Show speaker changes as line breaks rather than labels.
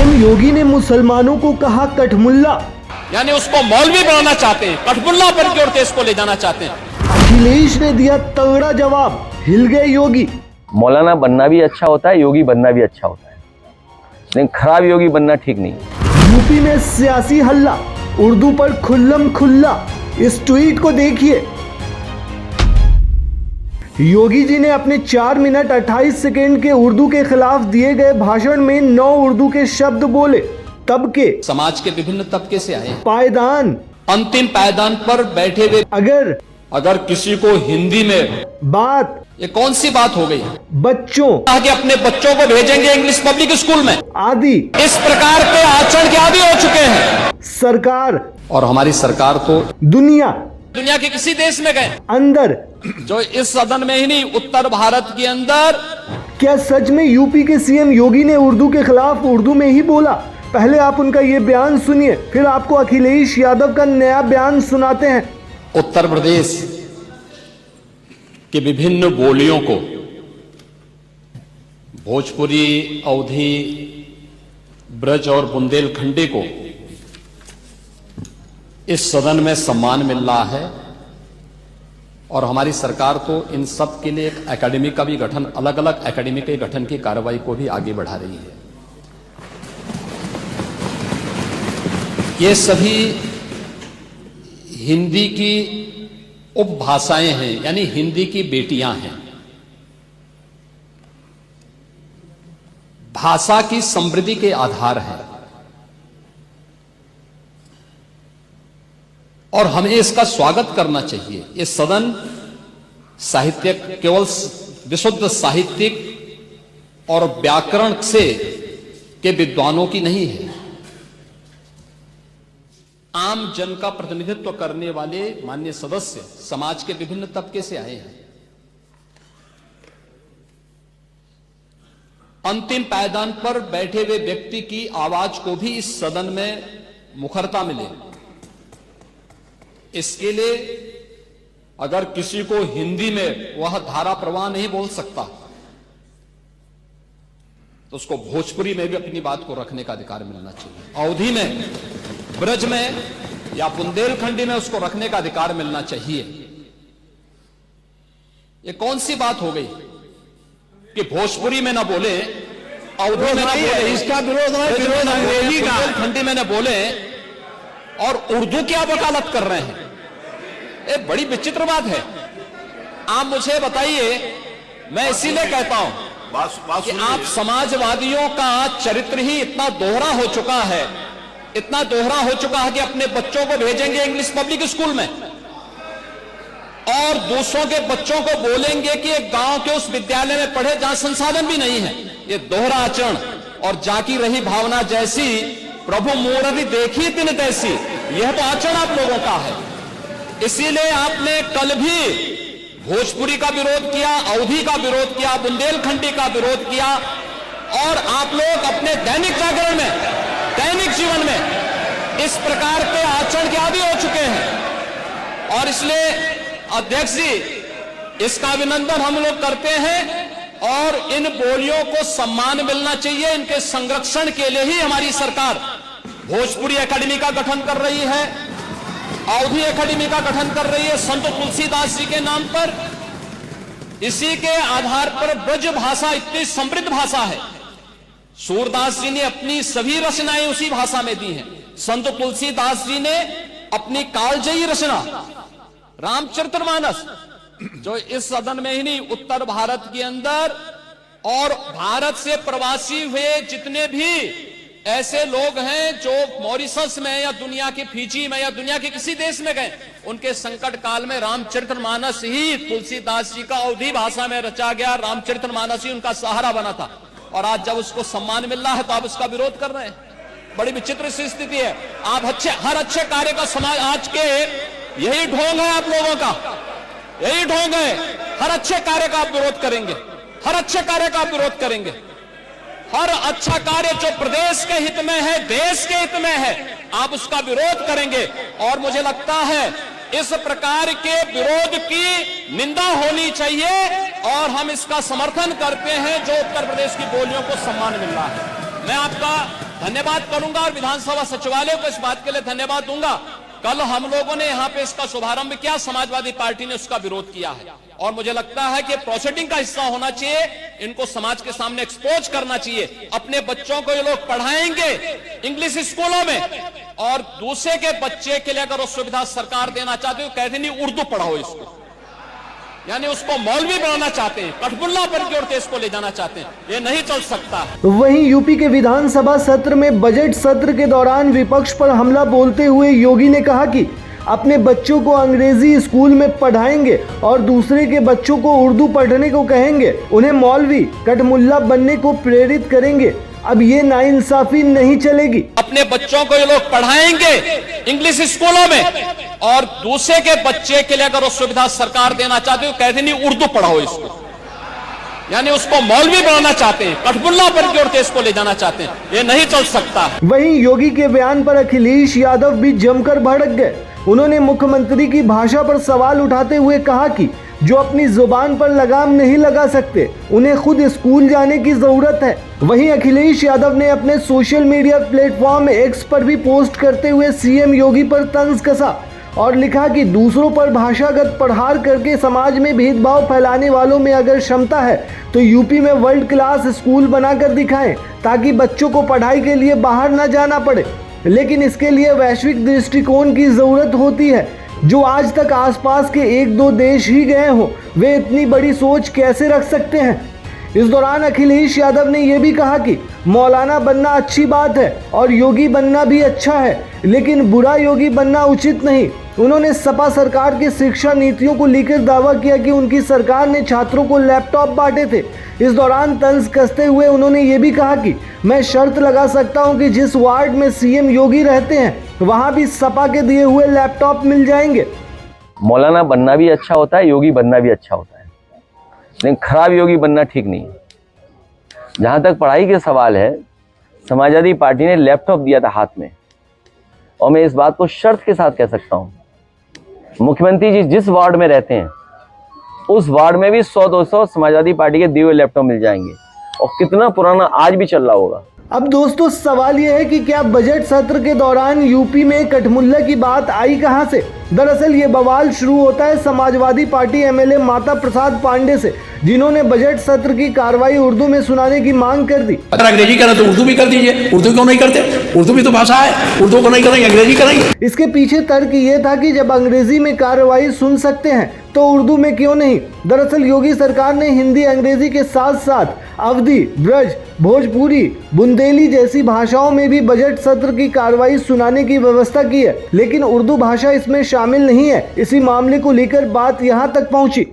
CM योगी ने मुसलमानों को कहा कठमुल्ला,
यानी उसको मौलवी बनाना चाहते हैं, कठमुल्ला पर की ओर देश को ले जाना चाहते हैं।
अखिलेश ने दिया तगड़ा जवाब, हिल गए योगी।
मौलाना बनना भी अच्छा होता है, योगी बनना भी अच्छा होता है, लेकिन खराब योगी बनना ठीक नहीं है।
यूपी में सियासी हल्ला, उर्दू पर खुल्लम खुल्ला। इस ट्वीट को देखिए। योगी जी ने अपने 4 मिनट 28 सेकेंड के उर्दू के खिलाफ दिए गए भाषण में 9 उर्दू के शब्द बोले। तब के
समाज के विभिन्न तबके से आए,
पायदान,
अंतिम पायदान पर बैठे हुए,
अगर
किसी को हिंदी में
बात,
ये कौन सी बात हो गई?
बच्चों
आगे अपने बच्चों को भेजेंगे इंग्लिश पब्लिक स्कूल में,
आदि,
इस प्रकार के आचरण के आदी हो चुके हैं।
सरकार
और हमारी सरकार तो
दुनिया
के किसी देश में गए
अंदर,
जो इस सदन में ही नहीं, उत्तर भारत के अंदर।
क्या सच में यूपी के सीएम योगी ने उर्दू के खिलाफ उर्दू में ही बोला? पहले आप उनका ये बयान सुनिए, फिर आपको अखिलेश यादव का नया बयान सुनाते हैं।
उत्तर प्रदेश की विभिन्न बोलियों को, भोजपुरी, अवधी, ब्रज और बुंदेलखंडी को इस सदन में सम्मान मिल रहा है। और हमारी सरकार तो इन सब के लिए एक एकेडमी का भी गठन, अलग अलग एकेडमी के गठन की कार्रवाई को भी आगे बढ़ा रही है। ये सभी हिंदी की उपभाषाएं हैं, यानी हिंदी की बेटियां हैं। भाषा की समृद्धि के आधार है और हमें इसका स्वागत करना चाहिए। ये सदन साहित्यिक, केवल विशुद्ध साहित्यिक और व्याकरण से के विद्वानों की नहीं है, आम जन का प्रतिनिधित्व करने वाले माननीय सदस्य समाज के विभिन्न तबके से आए हैं। अंतिम पायदान पर बैठे हुए व्यक्ति की आवाज को भी इस सदन में मुखरता मिले, इसके लिए अगर किसी को हिंदी में वह धारा प्रवाह नहीं बोल सकता तो उसको भोजपुरी में भी अपनी बात को रखने का अधिकार मिलना चाहिए। अवधी में, ब्रज में या बुंदेलखंडी में उसको रखने का अधिकार मिलना चाहिए। ये कौन सी बात हो गई कि भोजपुरी में ना बोले, अवधी में ना बोले, इसका विरोध अंग्रेजी का, बुंदेलखंडी में ना बोले और उर्दू की आप वकालत कर रहे हैं। ये बड़ी विचित्र बात है। आप मुझे बताइए, मैं इसीलिए कहता हूं कि आप समाजवादियों का चरित्र ही इतना दोहरा हो चुका है, इतना दोहरा हो चुका है कि अपने बच्चों को भेजेंगे इंग्लिश पब्लिक स्कूल में और दूसरों के बच्चों को बोलेंगे कि एक गांव के उस विद्यालय में पढ़े जहां संसाधन भी नहीं है। ये दोहरा आचरण और जाकी रही भावना जैसी प्रभु मूर्ति देखी तिन तैसी, यह तो आचरण आप लोगों का है। इसीलिए आपने कल भी भोजपुरी का विरोध किया, अवधी का विरोध किया, बुंदेलखंडी का विरोध किया और आप लोग अपने दैनिक जागरण में, दैनिक जीवन में इस प्रकार के आचरण के आदी हो चुके हैं। और इसलिए अध्यक्ष जी, इसका अभिनंदन हम लोग करते हैं और इन बोलियों को सम्मान मिलना चाहिए। इनके संरक्षण के लिए ही हमारी सरकार भोजपुरी एकेडमी का गठन कर रही है, अवधी एकेडमी का गठन कर रही है संत तुलसीदास जी के नाम पर। इसी के आधार पर ब्रज भाषा इतनी समृद्ध भाषा है। सूरदास जी ने अपनी सभी रचनाएं उसी भाषा में दी हैं। संत तुलसीदास जी ने अपनी कालजयी रचना रामचरितमानस, जो इस सदन में ही नहीं, उत्तर भारत के अंदर और भारत से प्रवासी हुए जितने भी ऐसे लोग हैं जो मॉरिशस में या दुनिया के फिजी में या दुनिया के किसी देश में गए, उनके संकट काल में रामचरितमानस ही तुलसीदास जी का अवधी भाषा में रचा गया, रामचरितमानस ही उनका सहारा बना था। और आज जब उसको सम्मान मिल रहा है तो आप उसका विरोध कर रहे हैं। बड़ी विचित्र सी स्थिति है। आप हर अच्छे कार्य का समाज, आज के यही ढोंग है आप लोगों का, यही ढोंग है। हर अच्छे कार्य का आप विरोध करेंगे, हर अच्छे कार्य का आप विरोध करेंगे। हर अच्छा कार्य जो प्रदेश के हित में है, देश के हित में है, आप उसका विरोध करेंगे। और मुझे लगता है इस प्रकार के विरोध की निंदा होनी चाहिए और हम इसका समर्थन करते हैं जो उत्तर प्रदेश की बोलियों को सम्मान मिल रहा है। मैं आपका धन्यवाद करूंगा और विधानसभा सचिवालय को इस बात के लिए धन्यवाद दूंगा। कल हम लोगों ने यहां पे इसका शुभारंभ किया, समाजवादी पार्टी ने उसका विरोध किया है और मुझे लगता है कि प्रोसीडिंग का हिस्सा होना चाहिए, इनको समाज के सामने एक्सपोज करना चाहिए। अपने बच्चों को ये लोग पढ़ाएंगे इंग्लिश स्कूलों में और दूसरे के बच्चे के लिए अगर वो सुविधा सरकार देना चाहते हो, कहते नहीं उर्दू पढ़ाओ इसको, यानी उसको मौलवी बनाना चाहते हैं, कठपुल्ला पर की ओर देश को ले जाना चाहते हैं, ये नहीं चल सकता।
वहीं यूपी के विधानसभा सत्र में बजट सत्र के दौरान विपक्ष पर हमला बोलते हुए योगी ने कहा कि अपने बच्चों को अंग्रेजी स्कूल में पढ़ाएंगे और दूसरे के बच्चों को उर्दू पढ़ने को कहेंगे, उन्हें मौलवी कठमुल्ला बनने को प्रेरित करेंगे। अब ये नाइंसाफी नहीं चलेगी।
अपने बच्चों को ये लोग पढ़ाएंगे इंग्लिश स्कूलों में और दूसरे के बच्चे के लिए अगर वो सुविधा सरकार देना चाहते हो, कहते नहीं उर्दू पढ़ाओ इसको, यानी उसको मौलवी बनाना चाहते हैं, कठपुल्ला पर की ओर देश को ले जाना चाहते हैं, ये नहीं चल सकता।
वहीं योगी के बयान पर अखिलेश यादव भी जमकर भड़क गए। उन्होंने मुख्यमंत्री की भाषा पर सवाल उठाते हुए कहा कि जो अपनी जुबान पर लगाम नहीं लगा सकते, उन्हें खुद स्कूल जाने की जरूरत है। वहीं अखिलेश यादव ने अपने सोशल मीडिया प्लेटफॉर्म एक्स पर भी पोस्ट करते हुए सीएम योगी पर तंज कसा और लिखा कि दूसरों पर भाषागत प्रहार करके समाज में भेदभाव फैलाने वालों में अगर क्षमता है तो यूपी में वर्ल्ड क्लास स्कूल बनाकर दिखाएं, ताकि बच्चों को पढ़ाई के लिए बाहर न जाना पड़े। लेकिन इसके लिए वैश्विक दृष्टिकोण की जरूरत होती है। जो आज तक आसपास के 1-2 देश ही गए हों, वे इतनी बड़ी सोच कैसे रख सकते हैं। इस दौरान अखिलेश यादव ने यह भी कहा कि मौलाना बनना अच्छी बात है और योगी बनना भी अच्छा है, लेकिन बुरा योगी बनना उचित नहीं। उन्होंने सपा सरकार की शिक्षा नीतियों को लेकर दावा किया कि उनकी सरकार ने छात्रों को लैपटॉप बांटे थे। इस दौरान तंज कसते हुए उन्होंने ये भी कहा कि मैं शर्त लगा सकता हूं कि जिस वार्ड में सीएम योगी रहते हैं, वहां भी सपा के दिए हुए लैपटॉप मिल जाएंगे।
मौलाना बनना भी अच्छा होता है, योगी बनना भी अच्छा होता है, लेकिन खराब योगी बनना ठीक नहीं है। जहाँ तक पढ़ाई के सवाल है, समाजवादी पार्टी ने लैपटॉप दिया था हाथ में, और मैं इस बात को शर्त के साथ कह सकता हूँ, मुख्यमंत्री जी जिस वार्ड में रहते हैं उस वार्ड में भी 100-200 समाजवादी पार्टी के दिए हुए लैपटॉप मिल जाएंगे, और कितना पुराना आज भी चल रहा होगा।
अब दोस्तों सवाल यह है कि क्या बजट सत्र के दौरान यूपी में कठमुल्ला की बात आई कहां से। दरअसल ये बवाल शुरू होता है समाजवादी पार्टी एमएलए माता प्रसाद पांडे से, जिन्होंने बजट सत्र की कार्रवाई उर्दू में सुनाने की मांग कर दी।
अगर अंग्रेजी करें तो उर्दू भी कर दीजिए, उर्दू क्यों नहीं करते, उर्दू भी तो भाषा है, उर्दू को नहीं करेंगे अंग्रेजी करेंगे।
इसके पीछे तर्क ये था कि जब अंग्रेजी में कार्रवाई सुन सकते हैं तो उर्दू में क्यों नहीं। दरअसल योगी सरकार ने हिंदी अंग्रेजी के साथ साथ अवधी, ब्रज, भोजपुरी, बुंदेली जैसी भाषाओं में भी बजट सत्र की कार्रवाई सुनाने की व्यवस्था की है, लेकिन उर्दू भाषा इसमें शामिल नहीं है। इसी मामले को लेकर बात यहाँ तक पहुँची।